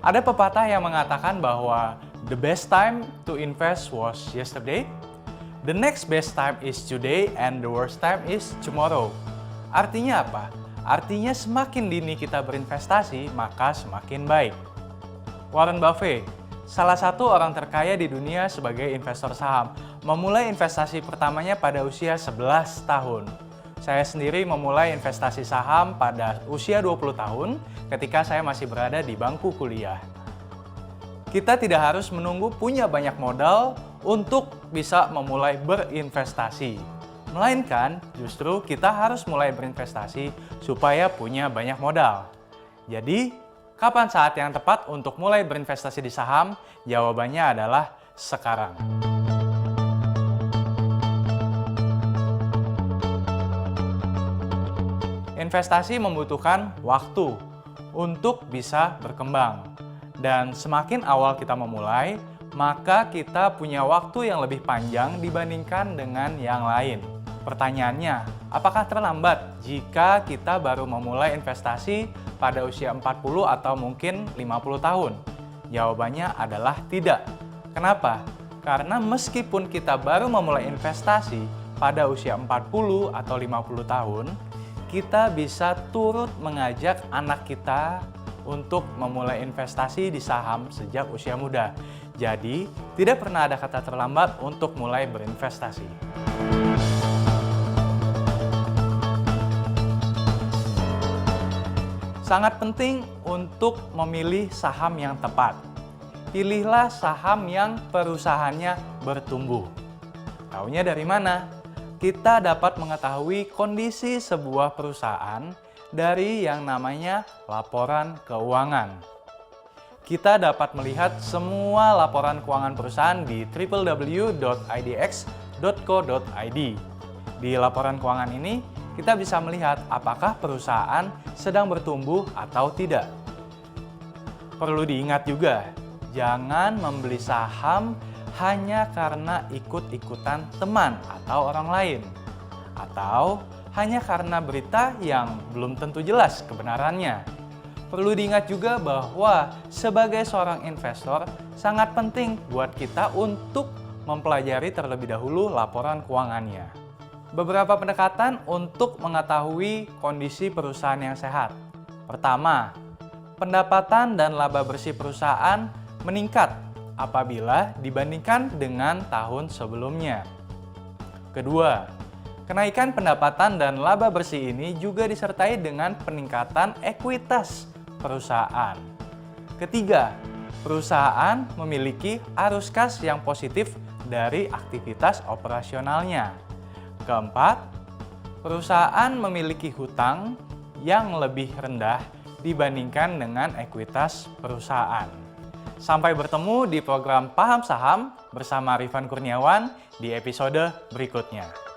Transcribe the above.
Ada pepatah yang mengatakan bahwa the best time to invest was yesterday, the next best time is today, and the worst time is tomorrow. Artinya apa? Artinya semakin dini kita berinvestasi, maka semakin baik. Warren Buffett, salah satu orang terkaya di dunia sebagai investor saham, memulai investasi pertamanya pada usia 11 tahun. Saya sendiri memulai investasi saham pada usia 20 tahun ketika saya masih berada di bangku kuliah. Kita tidak harus menunggu punya banyak modal untuk bisa memulai berinvestasi. Melainkan justru kita harus mulai berinvestasi supaya punya banyak modal. Jadi, kapan saat yang tepat untuk mulai berinvestasi di saham? Jawabannya adalah sekarang. Investasi membutuhkan waktu untuk bisa berkembang. Dan semakin awal kita memulai, maka kita punya waktu yang lebih panjang dibandingkan dengan yang lain. Pertanyaannya, apakah terlambat jika kita baru memulai investasi pada usia 40 atau mungkin 50 tahun? Jawabannya adalah tidak. Kenapa? Karena meskipun kita baru memulai investasi pada usia 40 atau 50 tahun, kita bisa turut mengajak anak kita untuk memulai investasi di saham sejak usia muda. Jadi, tidak pernah ada kata terlambat untuk mulai berinvestasi. Sangat penting untuk memilih saham yang tepat. Pilihlah saham yang perusahaannya bertumbuh. Taunya dari mana? Kita dapat mengetahui kondisi sebuah perusahaan dari yang namanya laporan keuangan. Kita dapat melihat semua laporan keuangan perusahaan di www.idx.co.id. Di laporan keuangan ini, kita bisa melihat apakah perusahaan sedang bertumbuh atau tidak. Perlu diingat juga, jangan membeli saham hanya karena ikut-ikutan teman atau orang lain, atau hanya karena berita yang belum tentu jelas kebenarannya. Perlu diingat juga bahwa sebagai seorang investor, sangat penting buat kita untuk mempelajari terlebih dahulu laporan keuangannya. Beberapa pendekatan untuk mengetahui kondisi perusahaan yang sehat. Pertama, pendapatan dan laba bersih perusahaan meningkat apabila dibandingkan dengan tahun sebelumnya. Kedua, kenaikan pendapatan dan laba bersih ini juga disertai dengan peningkatan ekuitas perusahaan. Ketiga, perusahaan memiliki arus kas yang positif dari aktivitas operasionalnya. Keempat, perusahaan memiliki hutang yang lebih rendah dibandingkan dengan ekuitas perusahaan. Sampai bertemu di program Paham Saham bersama Rifan Kurniawan di episode berikutnya.